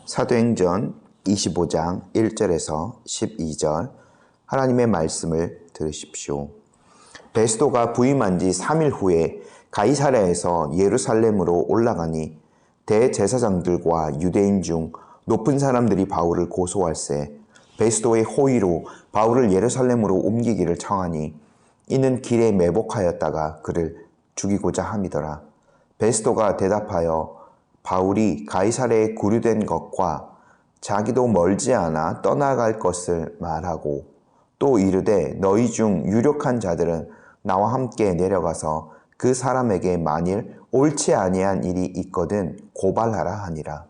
사도행전 25장 1절에서 12절 하나님의 말씀을 들으십시오. 베스도가 부임한 지 3일 후에 가이사랴에서 예루살렘으로 올라가니 대제사장들과 유대인 중 높은 사람들이 바울을 고소할세 베스도의 호의로 바울을 예루살렘으로 옮기기를 청하니 이는 길에 매복하였다가 그를 죽이고자 함이더라. 베스도가 대답하여 바울이 가이사랴에 구류된 것과 자기도 멀지 않아 떠나갈 것을 말하고 또 이르되 너희 중 유력한 자들은 나와 함께 내려가서 그 사람에게 만일 옳지 아니한 일이 있거든 고발하라 하니라.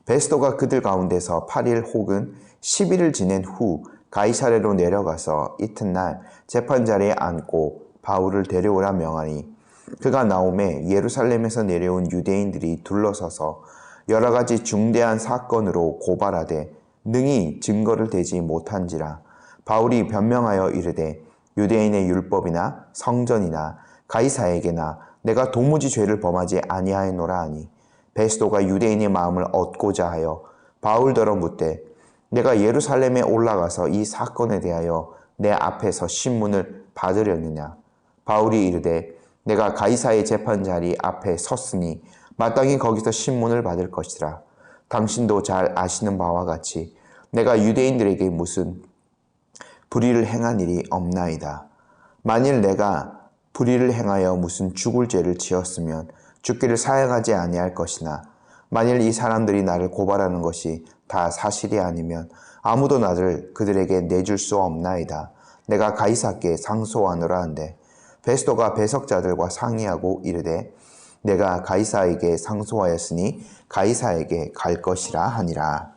베스도가 그들 가운데서 8일 혹은 11일 지낸 후 가이사랴로 내려가서 이튿날 재판자리에 앉고 바울을 데려오라 명하니 그가 나오매 예루살렘에서 내려온 유대인들이 둘러서서 여러 가지 중대한 사건으로 고발하되 능히 증거를 대지 못한지라. 바울이 변명하여 이르되 유대인의 율법이나 성전이나 가이사에게나 내가 도무지 죄를 범하지 아니하였노라 하니 베스도가 유대인의 마음을 얻고자 하여 바울더러 묻되 내가 예루살렘에 올라가서 이 사건에 대하여 내 앞에서 신문을 받으려느냐. 바울이 이르되 내가 가이사의 재판자리 앞에 섰으니 마땅히 거기서 신문을 받을 것이라. 당신도 잘 아시는 바와 같이 내가 유대인들에게 무슨 불의를 행한 일이 없나이다. 만일 내가 불의를 행하여 무슨 죽을 죄를 지었으면 죽기를 사양하지 아니할 것이나 만일 이 사람들이 나를 고발하는 것이 다 사실이 아니면 아무도 나를 그들에게 내줄 수 없나이다. 내가 가이사께 상소하노라 한데 베스도가 배석자들과 상의하고 이르되 내가 가이사에게 상소하였으니 가이사에게 갈 것이라 하니라.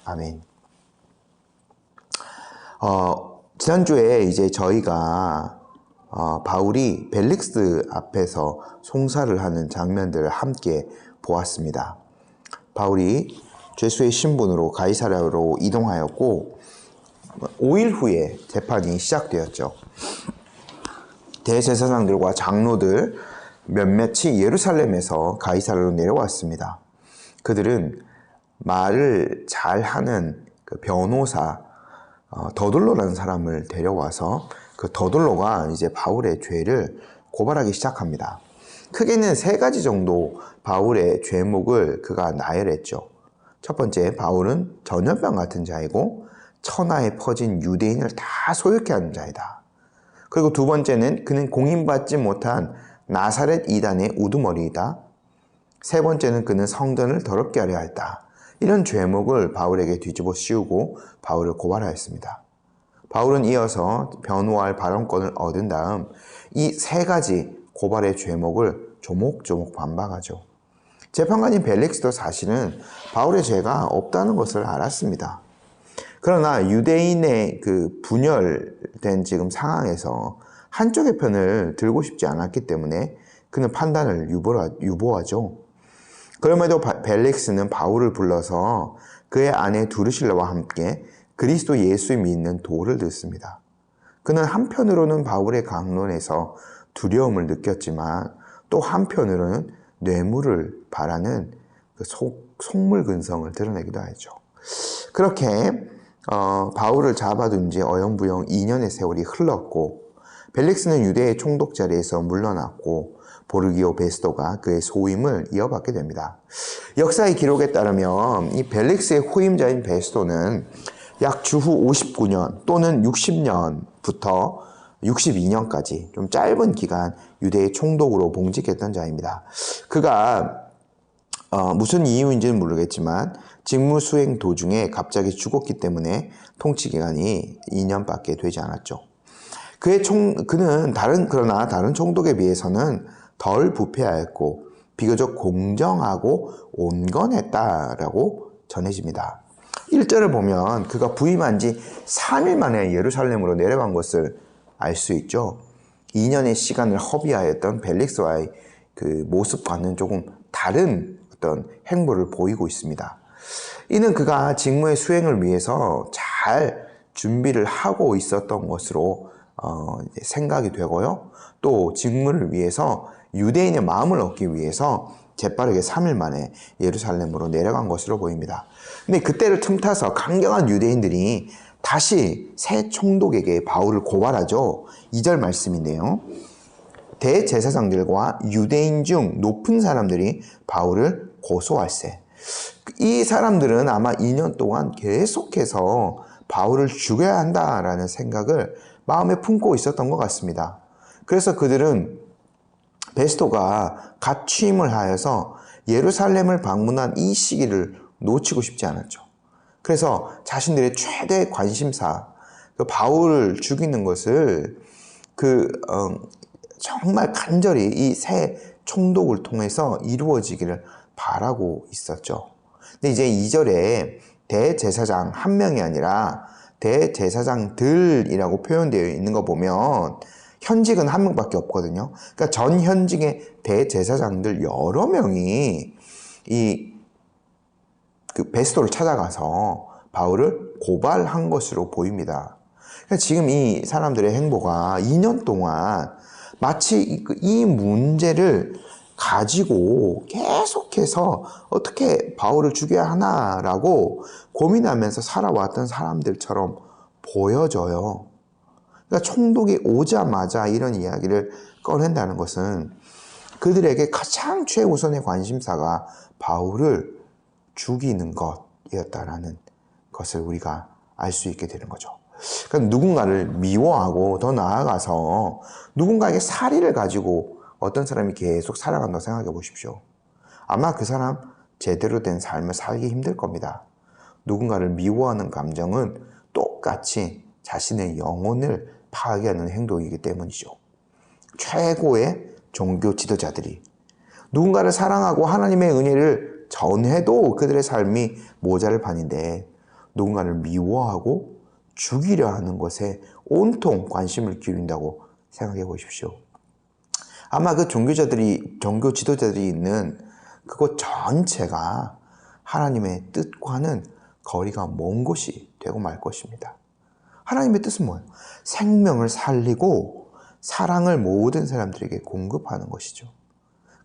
아멘. 지난주에 이제 저희가 바울이 벨릭스 앞에서 송사를 하는 장면들을 함께 보았습니다. 바울이 죄수의 신분으로 가이사랴로 이동하였고 5일 후에 재판이 시작되었죠. 대제사장들과 장로들 몇몇이 예루살렘에서 가이사랴로 내려왔습니다. 그들은 말을 잘하는 그 변호사 더둘로라는 사람을 데려와서 그 더둘로가 이제 바울의 죄를 고발하기 시작합니다. 크게는 3가지 정도 바울의 죄목을 그가 나열했죠. 첫 번째, 바울은 전염병 같은 자이고 천하에 퍼진 유대인을 다 소유케 하는 자이다. 그리고 두 번째는 그는 공인받지 못한 나사렛 이단의 우두머리이다. 세 번째는 그는 성전을 더럽게 하려 했다. 이런 죄목을 바울에게 뒤집어 씌우고 바울을 고발하였습니다. 바울은 이어서 변호할 발언권을 얻은 다음 이 3가지 고발의 죄목을 조목조목 반박하죠. 재판관인 벨릭스도 사실은 바울의 죄가 없다는 것을 알았습니다. 그러나 유대인의 그 분열된 지금 상황에서 한쪽의 편을 들고 싶지 않았기 때문에 그는 판단을 유보하죠. 그럼에도 벨릭스는 바울을 불러서 그의 아내 두르실라와 함께 그리스도 예수 믿는 도를 듣습니다. 그는 한편으로는 바울의 강론에서 두려움을 느꼈지만 또 한편으로는 뇌물을 바라는 그 속물근성을 드러내기도 하죠. 그렇게 바울을 잡아둔 지 어영부영 2년의 세월이 흘렀고 벨릭스는 유대의 총독 자리에서 물러났고 보르기오 베스도가 그의 소임을 이어받게 됩니다. 역사의 기록에 따르면 이 벨릭스의 후임자인 베스도는 약 주후 59년 또는 60년부터 62년까지 좀 짧은 기간 유대의 총독으로 봉직했던 자입니다. 그가 무슨 이유인지는 모르겠지만 직무 수행 도중에 갑자기 죽었기 때문에 통치 기간이 2년밖에 되지 않았죠. 그는 그러나 다른 총독에 비해서는 덜 부패하였고 비교적 공정하고 온건했다라고 전해집니다. 1절을 보면 그가 부임한 지 3일 만에 예루살렘으로 내려간 것을 알 수 있죠. 2년의 시간을 허비하였던 벨릭스와의 그 모습과는 조금 다른 어떤 행보를 보이고 있습니다. 이는 그가 직무의 수행을 위해서 잘 준비를 하고 있었던 것으로 생각이 되고요. 또 직무를 위해서 유대인의 마음을 얻기 위해서 재빠르게 3일 만에 예루살렘으로 내려간 것으로 보입니다. 근데 그때를 틈타서 강경한 유대인들이 다시 새 총독에게 바울을 고발하죠. 2절 말씀인데요. 대제사장들과 유대인 중 높은 사람들이 바울을 고소할세. 이 사람들은 아마 2년 동안 계속해서 바울을 죽여야 한다라는 생각을 마음에 품고 있었던 것 같습니다. 그래서 그들은 베스토가 갓 취임을 하여서 예루살렘을 방문한 이 시기를 놓치고 싶지 않았죠. 그래서 자신들의 최대 관심사, 바울을 죽이는 것을 정말 간절히 이 새 총독을 통해서 이루어지기를 바라고 있었죠. 근데 이제 2절에 대제사장 한 명이 아니라 대제사장들이라고 표현되어 있는 거 보면 현직은 한 명밖에 없거든요. 그러니까 전 현직의 대제사장들 여러 명이 그 베스토를 찾아가서 바울을 고발한 것으로 보입니다. 그러니까 지금 이 사람들의 행보가 2년 동안 마치 이 문제를 가지고 계속해서 어떻게 바울을 죽여야 하나라고 고민하면서 살아왔던 사람들처럼 보여져요. 그러니까 총독이 오자마자 이런 이야기를 꺼낸다는 것은 그들에게 가장 최우선의 관심사가 바울을 죽이는 것이었다라는 것을 우리가 알 수 있게 되는 거죠. 그러니까 누군가를 미워하고 더 나아가서 누군가에게 살의를 가지고 어떤 사람이 계속 살아간다고 생각해 보십시오. 아마 그 사람 제대로 된 삶을 살기 힘들 겁니다. 누군가를 미워하는 감정은 똑같이 자신의 영혼을 파괴하는 행동이기 때문이죠. 최고의 종교 지도자들이 누군가를 사랑하고 하나님의 은혜를 전해도 그들의 삶이 모자랄 판인데 누군가를 미워하고 죽이려 하는 것에 온통 관심을 기울인다고 생각해 보십시오. 아마 그 종교 지도자들이 있는 그곳 전체가 하나님의 뜻과는 거리가 먼 곳이 되고 말 것입니다. 하나님의 뜻은 뭐예요? 생명을 살리고 사랑을 모든 사람들에게 공급하는 것이죠.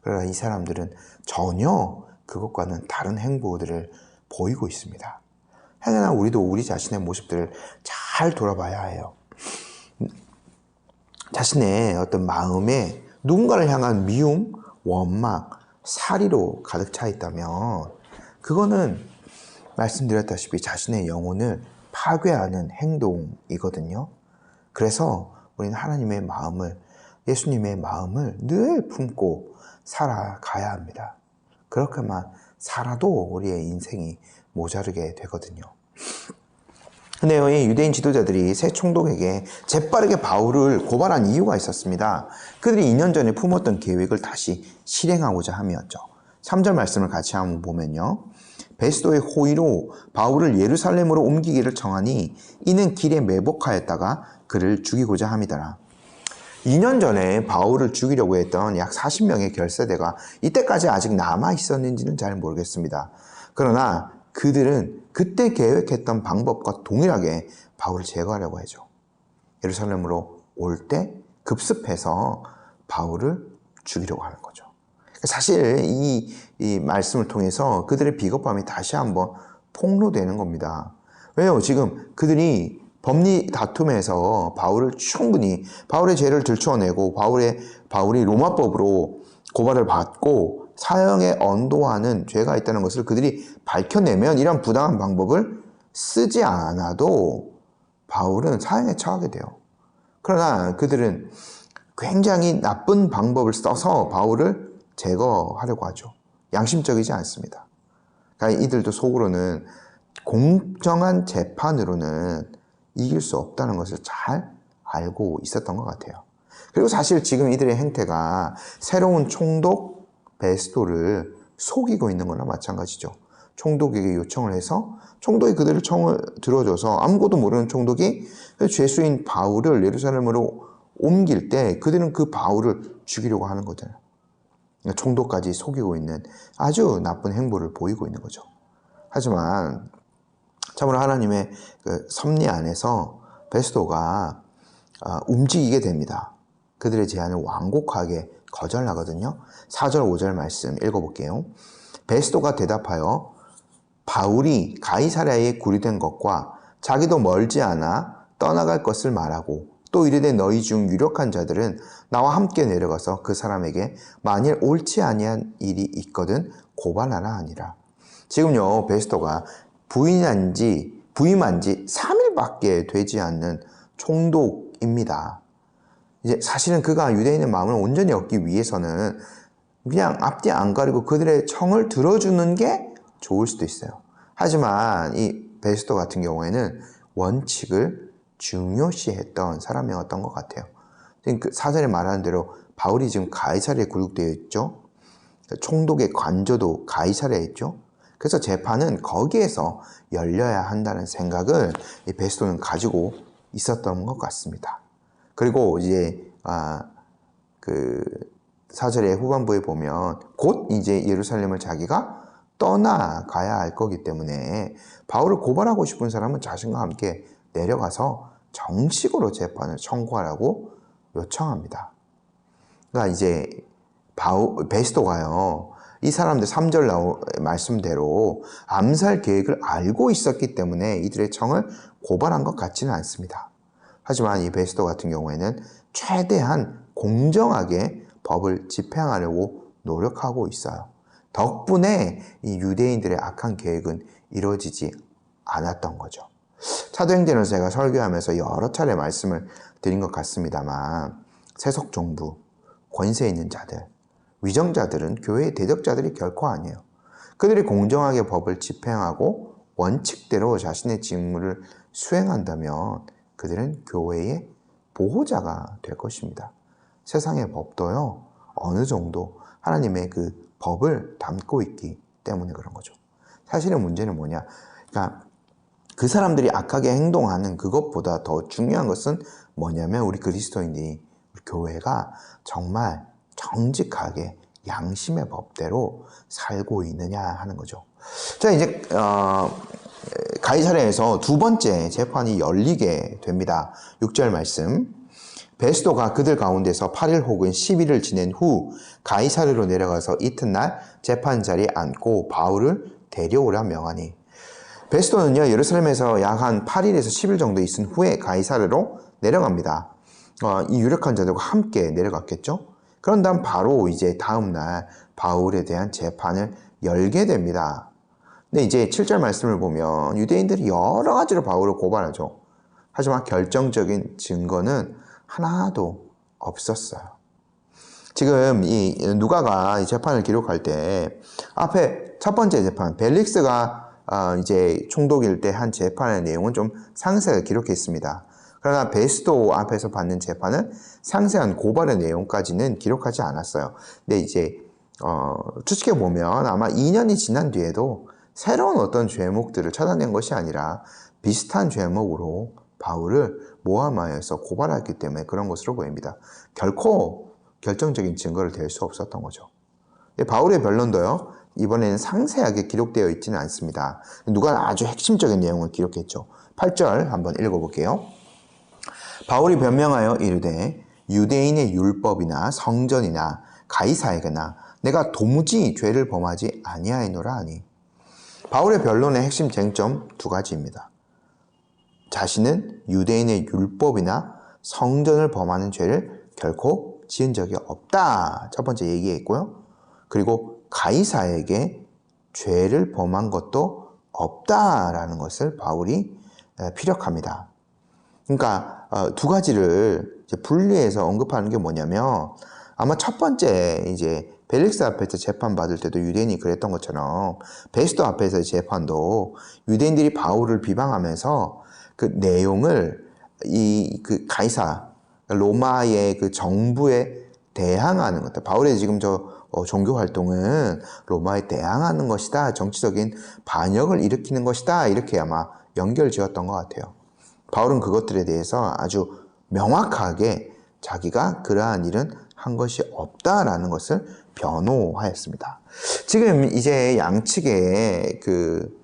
그러나 이 사람들은 전혀 그것과는 다른 행보들을 보이고 있습니다. 행여나 우리도 우리 자신의 모습들을 잘 돌아봐야 해요. 자신의 어떤 마음에 누군가를 향한 미움, 원망, 살이로 가득 차 있다면 그거는 말씀드렸다시피 자신의 영혼을 파괴하는 행동이거든요. 그래서 우리는 하나님의 마음을, 예수님의 마음을 늘 품고 살아가야 합니다. 그렇게만 살아도 우리의 인생이 모자르게 되거든요. 근데 이 유대인 지도자들이 새 총독에게 재빠르게 바울을 고발한 이유가 있었습니다. 그들이 2년 전에 품었던 계획을 다시 실행하고자 함이었죠. 3절 말씀을 같이 한번 보면요. 베스도의 호의로 바울을 예루살렘으로 옮기기를 청하니 이는 길에 매복하였다가 그를 죽이고자 함이더라. 2년 전에 바울을 죽이려고 했던 약 40명의 결세대가 이때까지 아직 남아 있었는지는 잘 모르겠습니다. 그러나 그들은 그때 계획했던 방법과 동일하게 바울을 제거하려고 하죠. 예루살렘으로 올 때 급습해서 바울을 죽이려고 하는 거죠. 사실 이 말씀을 통해서 그들의 비겁함이 다시 한번 폭로되는 겁니다. 왜요? 지금 그들이 법리 다툼에서 바울의 죄를 들추어내고 바울이 로마법으로 고발을 받고 사형에 언도하는 죄가 있다는 것을 그들이 밝혀내면 이런 부당한 방법을 쓰지 않아도 바울은 사형에 처하게 돼요. 그러나 그들은 굉장히 나쁜 방법을 써서 바울을 제거하려고 하죠. 양심적이지 않습니다. 그러니까 이들도 속으로는 공정한 재판으로는 이길 수 없다는 것을 잘 알고 있었던 것 같아요. 그리고 사실 지금 이들의 행태가 새로운 총독 베스토를 속이고 있는 거나 마찬가지죠. 총독에게 요청을 해서 총독이 그들을 청을 들어줘서 아무것도 모르는 총독이 죄수인 바울을 예루살렘으로 옮길 때 그들은 그 바울을 죽이려고 하는 거잖아요. 총독까지 속이고 있는 아주 나쁜 행보를 보이고 있는 거죠. 하지만 참으로 하나님의 그 섭리 안에서 베스토가 움직이게 됩니다. 그들의 제안을 완곡하게 거절하거든요. 4절 5절 말씀 읽어볼게요. 베스도가 대답하여 바울이 가이사랴에 구리된 것과 자기도 멀지 않아 떠나갈 것을 말하고 또 이르되 너희 중 유력한 자들은 나와 함께 내려가서 그 사람에게 만일 옳지 아니한 일이 있거든 고발하라 하니라. 지금요 베스도가 부임한 지 3일밖에 되지 않는 총독입니다. 이제 사실은 그가 유대인의 마음을 온전히 얻기 위해서는 그냥 앞뒤 안 가리고 그들의 청을 들어주는 게 좋을 수도 있어요. 하지만 이 베스도 같은 경우에는 원칙을 중요시했던 사람이었던 것 같아요. 그 사전에 말하는 대로 바울이 지금 가이사랴에 굴복되어 있죠. 총독의 관저도 가이사랴에 있죠. 그래서 재판은 거기에서 열려야 한다는 생각을 이 베스도는 가지고 있었던 것 같습니다. 그리고 이제 그 4절의 후반부에 보면 곧 이제 예루살렘을 자기가 떠나가야 할 거기 때문에 바울을 고발하고 싶은 사람은 자신과 함께 내려가서 정식으로 재판을 청구하라고 요청합니다. 그러니까 이제 베스도가요, 이 사람들 3절 말씀대로 암살 계획을 알고 있었기 때문에 이들의 청을 고발한 것 같지는 않습니다. 하지만 이 베스도 같은 경우에는 최대한 공정하게 법을 집행하려고 노력하고 있어요. 덕분에 이 유대인들의 악한 계획은 이루어지지 않았던 거죠. 사도행전을 제가 설교하면서 여러 차례 말씀을 드린 것 같습니다만 세속 정부, 권세 있는 자들, 위정자들은 교회의 대적자들이 결코 아니에요. 그들이 공정하게 법을 집행하고 원칙대로 자신의 직무를 수행한다면 그들은 교회의 보호자가 될 것입니다. 세상의 법도요, 어느 정도 하나님의 그 법을 담고 있기 때문에 그런 거죠. 사실은 문제는 뭐냐? 그러니까 그 사람들이 악하게 행동하는 그것보다 더 중요한 것은 뭐냐면 우리 그리스도인이 우리 교회가 정말 정직하게 양심의 법대로 살고 있느냐 하는 거죠. 자, 이제 가이사랴에서 두 번째 재판이 열리게 됩니다. 6절 말씀. 베스도가 그들 가운데서 8일 혹은 10일을 지낸 후 가이사랴로 내려가서 이튿날 재판 자리에 앉고 바울을 데려오라 명하니. 베스도는요 예루살렘에서 약 한 8일에서 10일 정도 있은 후에 가이사랴로 내려갑니다. 이 유력한 자들과 함께 내려갔겠죠. 그런 다음 바로 이제 다음날 바울에 대한 재판을 열게 됩니다. 근데 이제 7절 말씀을 보면 유대인들이 여러 가지로 바울을 고발하죠. 하지만 결정적인 증거는 하나도 없었어요. 지금 이 누가가 이 재판을 기록할 때 앞에 첫 번째 재판 벨릭스가 이제 총독일 때 한 재판의 내용은 좀 상세하게 기록했습니다. 그러나 베스도 앞에서 받는 재판은 상세한 고발의 내용까지는 기록하지 않았어요. 근데 이제 추측해 보면 아마 2년이 지난 뒤에도 새로운 어떤 죄목들을 찾아낸 것이 아니라 비슷한 죄목으로 바울을 모함하여서 고발했기 때문에 그런 것으로 보입니다. 결코 결정적인 증거를 댈 수 없었던 거죠. 바울의 변론도요, 이번에는 상세하게 기록되어 있지는 않습니다. 누가 아주 핵심적인 내용을 기록했죠. 8절 한번 읽어볼게요. 바울이 변명하여 이르되 유대인의 율법이나 성전이나 가이사에게나 내가 도무지 죄를 범하지 아니하이노라 하니. 바울의 변론의 핵심 쟁점 두 가지입니다. 자신은 유대인의 율법이나 성전을 범하는 죄를 결코 지은 적이 없다. 첫 번째 얘기했고요. 그리고 가이사에게 죄를 범한 것도 없다라는 것을 바울이 피력합니다. 그러니까 두 가지를 이제 분리해서 언급하는 게 뭐냐면 아마 첫 번째 이제 벨릭스 앞에서 재판 받을 때도 유대인이 그랬던 것처럼 베스도 앞에서의 재판도 유대인들이 바울을 비방하면서 그 내용을 그 가이사 로마의 그 정부에 대항하는 것. 바울의 지금 종교 활동은 로마에 대항하는 것이다. 정치적인 반역을 일으키는 것이다. 이렇게 아마 연결 지었던 것 같아요. 바울은 그것들에 대해서 아주 명확하게 자기가 그러한 일은 한 것이 없다라는 것을 변호하였습니다. 지금 이제 양측의 그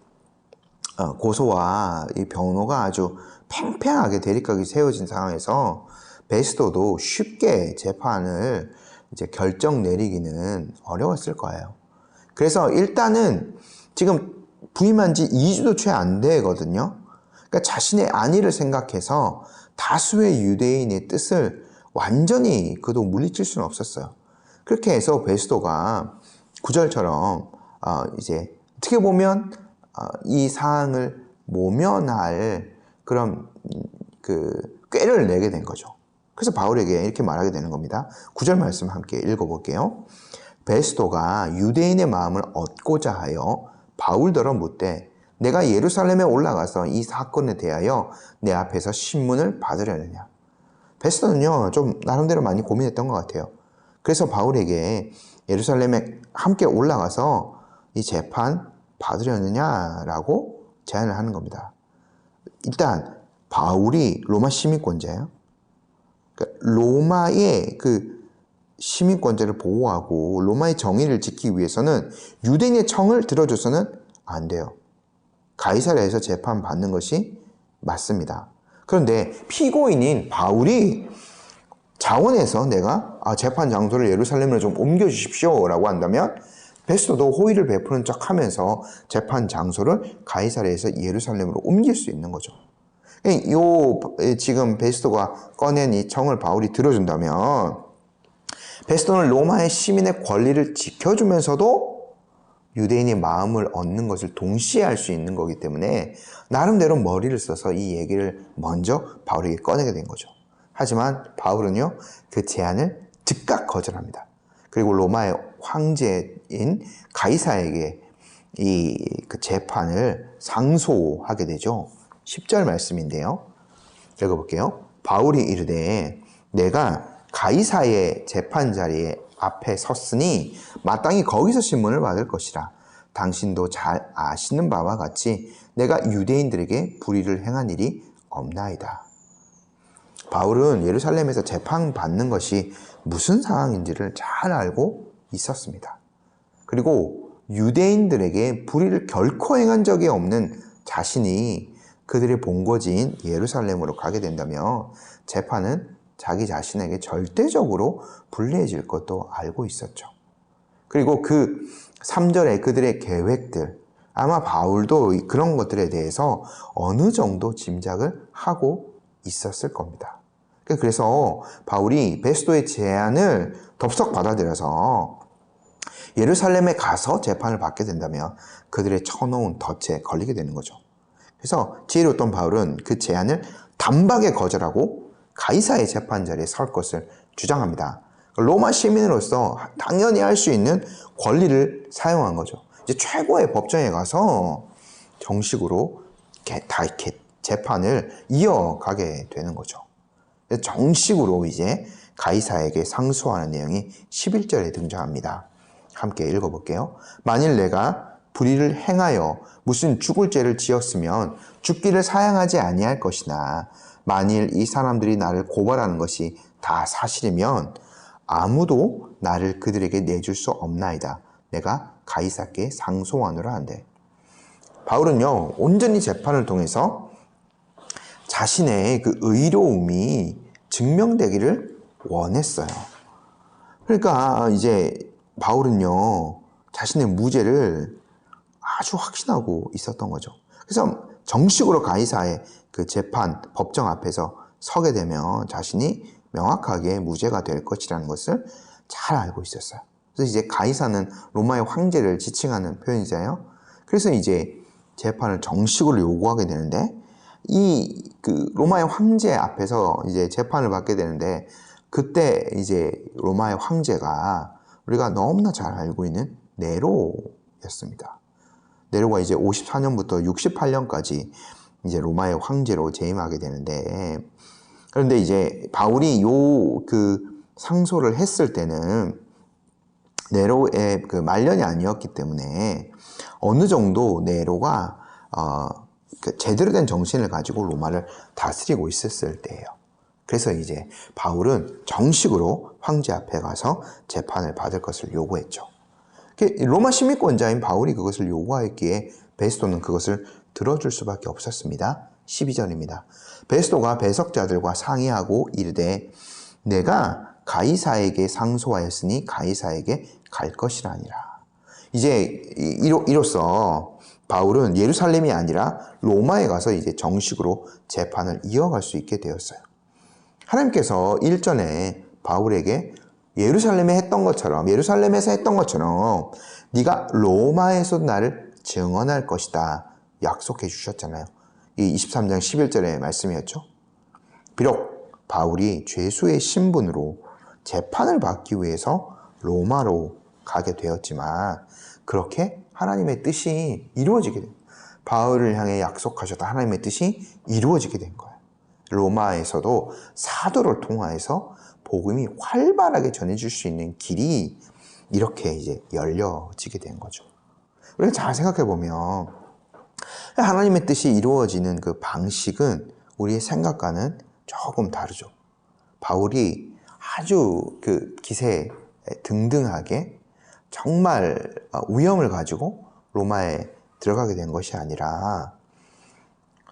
고소와 이 변호가 아주 팽팽하게 대립각이 세워진 상황에서 베스도도 쉽게 재판을 이제 결정 내리기는 어려웠을 거예요. 그래서 일단은 지금 부임한 지 2주도 채 안 되거든요. 그러니까 자신의 안위를 생각해서 다수의 유대인의 뜻을 완전히 그도 물리칠 수는 없었어요. 그렇게 해서 베스도가 구절처럼 이제 어떻게 보면 이 사항을 모면할 그런 그 꾀를 내게 된 거죠. 그래서 바울에게 이렇게 말하게 되는 겁니다. 9절 말씀 함께 읽어볼게요. 베스도가 유대인의 마음을 얻고자 하여 바울더러 묻되 내가 예루살렘에 올라가서 이 사건에 대하여 내 앞에서 신문을 받으려느냐. 베스도는요 좀 나름대로 많이 고민했던 것 같아요. 그래서 바울에게 예루살렘에 함께 올라가서 이 재판 받으려느냐라고 제안을 하는 겁니다. 일단 바울이 로마 시민권자예요. 그러니까 로마의 그 시민권자를 보호하고 로마의 정의를 지키기 위해서는 유대인의 청을 들어줘서는 안 돼요. 가이사랴에서 재판받는 것이 맞습니다. 그런데 피고인인 바울이 자원해서 내가 재판 장소를 예루살렘으로 좀 옮겨주십시오 라고 한다면 베스도도 호의를 베푸는 척 하면서 재판 장소를 가이사랴에서 예루살렘으로 옮길 수 있는 거죠. 지금 베스도가 꺼낸 이 청을 바울이 들어준다면 베스도는 로마의 시민의 권리를 지켜주면서도 유대인의 마음을 얻는 것을 동시에 할 수 있는 거기 때문에 나름대로 머리를 써서 이 얘기를 먼저 바울에게 꺼내게 된 거죠. 하지만 바울은요 그 제안을 즉각 거절합니다. 그리고 로마의 황제인 가이사에게 그 재판을 상소하게 되죠. 10절 말씀인데요. 읽어볼게요. 바울이 이르되 내가 가이사의 재판 자리에 앞에 섰으니 마땅히 거기서 신문을 받을 것이라. 당신도 잘 아시는 바와 같이 내가 유대인들에게 불의를 행한 일이 없나이다. 바울은 예루살렘에서 재판받는 것이 무슨 상황인지를 잘 알고 있었습니다. 그리고 유대인들에게 불의를 결코 행한 적이 없는 자신이 그들의 본거지인 예루살렘으로 가게 된다면 재판은 자기 자신에게 절대적으로 불리해질 것도 알고 있었죠. 그리고 그 3절에 그들의 계획들, 아마 바울도 그런 것들에 대해서 어느 정도 짐작을 하고 있었을 겁니다. 그래서 바울이 베스도의 제안을 덥석 받아들여서 예루살렘에 가서 재판을 받게 된다면 그들의 쳐놓은 덫에 걸리게 되는 거죠. 그래서 지혜로웠던 바울은 그 제안을 단박에 거절하고 가이사의 재판 자리에 설 것을 주장합니다. 로마 시민으로서 당연히 할 수 있는 권리를 사용한 거죠. 이제 최고의 법정에 가서 정식으로 이렇게 재판을 이어가게 되는 거죠. 정식으로 이제 가이사에게 상소하는 내용이 11절에 등장합니다. 함께 읽어볼게요. 만일 내가 불의를 행하여 무슨 죽을 죄를 지었으면 죽기를 사양하지 아니할 것이나 만일 이 사람들이 나를 고발하는 것이 다 사실이면 아무도 나를 그들에게 내줄 수 없나이다. 내가 가이사께 상소하노라 한대. 바울은요 온전히 재판을 통해서 자신의 그 의로움이 증명되기를 원했어요. 그러니까 이제 바울은요 자신의 무죄를 아주 확신하고 있었던 거죠. 그래서 정식으로 가이사의 그 재판 법정 앞에서 서게 되면 자신이 명확하게 무죄가 될 것이라는 것을 잘 알고 있었어요. 그래서 이제 가이사는 로마의 황제를 지칭하는 표현이잖아요. 그래서 이제 재판을 정식으로 요구하게 되는데 그 로마의 황제 앞에서 이제 재판을 받게 되는데 그때 이제 로마의 황제가 우리가 너무나 잘 알고 있는 네로였습니다. 네로가 이제 54년부터 68년까지 이제 로마의 황제로 재임하게 되는데 그런데 이제 바울이 그 상소를 했을 때는 네로의 그 말년이 아니었기 때문에 어느 정도 네로가 제대로 된 정신을 가지고 로마를 다스리고 있었을 때예요. 그래서 이제 바울은 정식으로 황제 앞에 가서 재판을 받을 것을 요구했죠. 로마 시민권자인 바울이 그것을 요구하였기에 베스도는 그것을 들어줄 수밖에 없었습니다. 12절입니다. 베스도가 배석자들과 상의하고 이르되 내가 가이사에게 상소하였으니 가이사에게 갈 것이라 아니라. 이제 이로써 바울은 예루살렘이 아니라 로마에 가서 이제 정식으로 재판을 이어갈 수 있게 되었어요. 하나님께서 일전에 바울에게 예루살렘에서 했던 것처럼 네가 로마에서도 나를 증언할 것이다 약속해 주셨잖아요. 이 23장 11절의 말씀이었죠. 비록 바울이 죄수의 신분으로 재판을 받기 위해서 로마로 가게 되었지만 그렇게 하나님의 뜻이 이루어지게 됩니다. 바울을 향해 약속하셨던 하나님의 뜻이 이루어지게 된 거예요. 로마에서도 사도를 통하여서 복음이 활발하게 전해질 수 있는 길이 이렇게 이제 열려지게 된 거죠. 우리가 잘 생각해 보면 하나님의 뜻이 이루어지는 그 방식은 우리의 생각과는 조금 다르죠. 바울이 아주 그 기세 등등하게 정말 위험을 가지고 로마에 들어가게 된 것이 아니라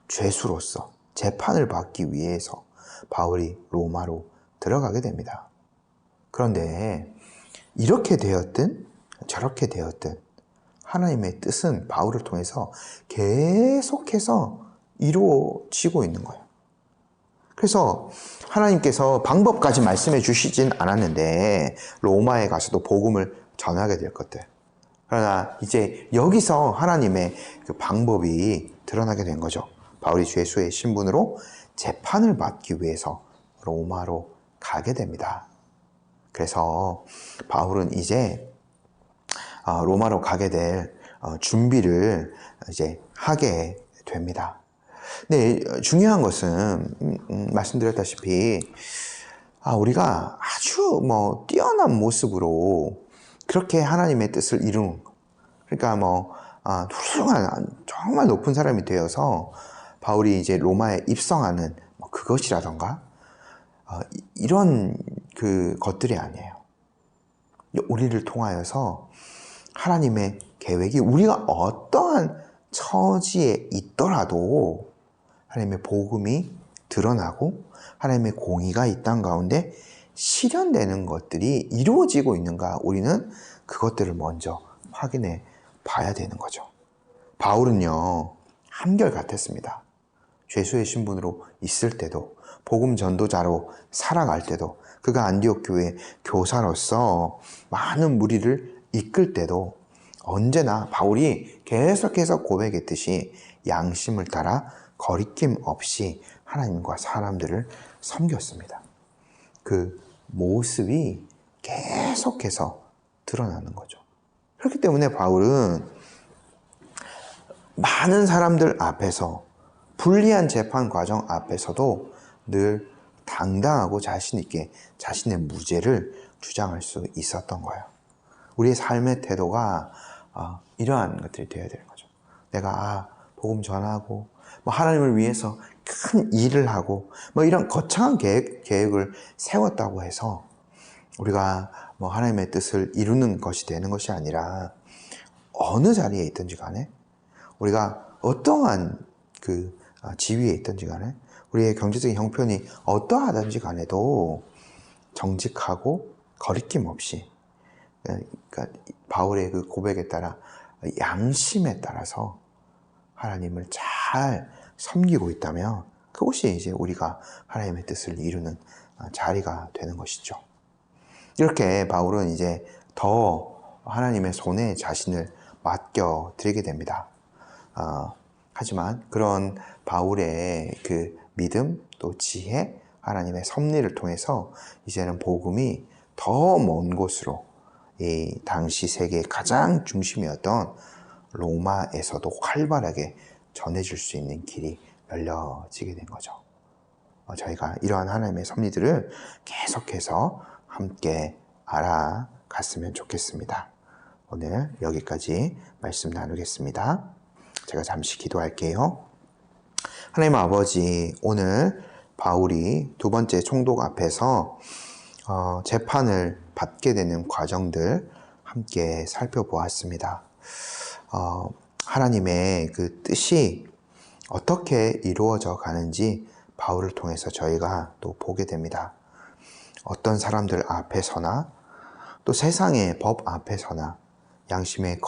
죄수로서 재판을 받기 위해서 바울이 로마로 들어가게 됩니다. 그런데 이렇게 되었든 저렇게 되었든 하나님의 뜻은 바울을 통해서 계속해서 이루어지고 있는 거예요. 그래서 하나님께서 방법까지 말씀해 주시진 않았는데 로마에 가서도 복음을 전하게 될 것들. 그러나 이제 여기서 하나님의 그 방법이 드러나게 된 거죠. 바울이 죄수의 신분으로 재판을 받기 위해서 로마로 가게 됩니다. 그래서 바울은 이제 로마로 가게 될 준비를 이제 하게 됩니다. 네, 중요한 것은 말씀드렸다시피 우리가 아주 뛰어난 모습으로 그렇게 하나님의 뜻을 이루는 거. 그러니까 훌륭한 정말 높은 사람이 되어서 바울이 이제 로마에 입성하는 그것이라던가 이런 그 것들이 아니에요. 우리를 통하여서 하나님의 계획이 우리가 어떠한 처지에 있더라도 하나님의 복음이 드러나고 하나님의 공의가 이 땅 가운데 실현되는 것들이 이루어지고 있는가 우리는 그것들을 먼저 확인해 봐야 되는 거죠. 바울은요 한결같았습니다. 죄수의 신분으로 있을 때도 복음 전도자로 살아갈 때도 그가 안디옥 교회 교사로서 많은 무리를 이끌 때도 언제나 바울이 계속해서 고백했듯이 양심을 따라 거리낌 없이 하나님과 사람들을 섬겼습니다. 그 모습이 계속해서 드러나는 거죠. 그렇기 때문에 바울은 많은 사람들 앞에서 불리한 재판 과정 앞에서도 늘 당당하고 자신 있게 자신의 무죄를 주장할 수 있었던 거예요. 우리의 삶의 태도가 이러한 것들이 되어야 되는 거죠. 내가 복음 전하고 하나님을 위해서 큰 일을 하고 이런 거창한 계획을 세웠다고 해서 우리가 하나님의 뜻을 이루는 것이 되는 것이 아니라 어느 자리에 있든지 간에 우리가 어떠한 그 지위에 있든지 간에 우리의 경제적인 형편이 어떠하든지 간에도 정직하고 거리낌 없이 그러니까 바울의 그 고백에 따라 양심에 따라서 하나님을 잘 섬기고 있다면 그것이 이제 우리가 하나님의 뜻을 이루는 자리가 되는 것이죠. 이렇게 바울은 이제 더 하나님의 손에 자신을 맡겨드리게 됩니다. 하지만 그런 바울의 그 믿음 또 지혜 하나님의 섭리를 통해서 이제는 복음이 더 먼 곳으로 이 당시 세계의 가장 중심이었던 로마에서도 활발하게 전해질 수 있는 길이 열려지게 된 거죠. 저희가 이러한 하나님의 섭리들을 계속해서 함께 알아갔으면 좋겠습니다. 오늘 여기까지 말씀 나누겠습니다. 제가 잠시 기도할게요. 하나님 아버지, 오늘 바울이 두 번째 총독 앞에서 재판을 받게 되는 과정들 함께 살펴보았습니다. 하나님의 그 뜻이 어떻게 이루어져 가는지 바울을 통해서 저희가 또 보게 됩니다. 어떤 사람들 앞에서나 또 세상의 법 앞에서나 양심에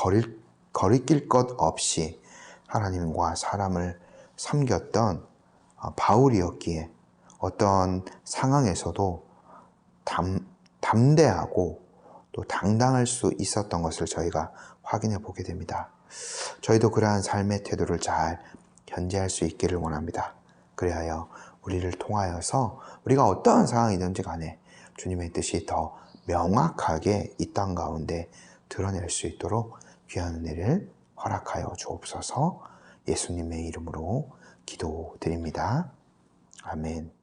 거리낄 것 없이 하나님과 사람을 섬겼던 바울이었기에 어떤 상황에서도 담대하고 또 당당할 수 있었던 것을 저희가 확인해 보게 됩니다. 저희도 그러한 삶의 태도를 잘 견지할 수 있기를 원합니다. 그리하여 우리를 통하여서 우리가 어떠한 상황이든지 간에 주님의 뜻이 더 명확하게 이 땅 가운데 드러낼 수 있도록 귀한 은혜를 허락하여 주옵소서. 예수님의 이름으로 기도드립니다. 아멘.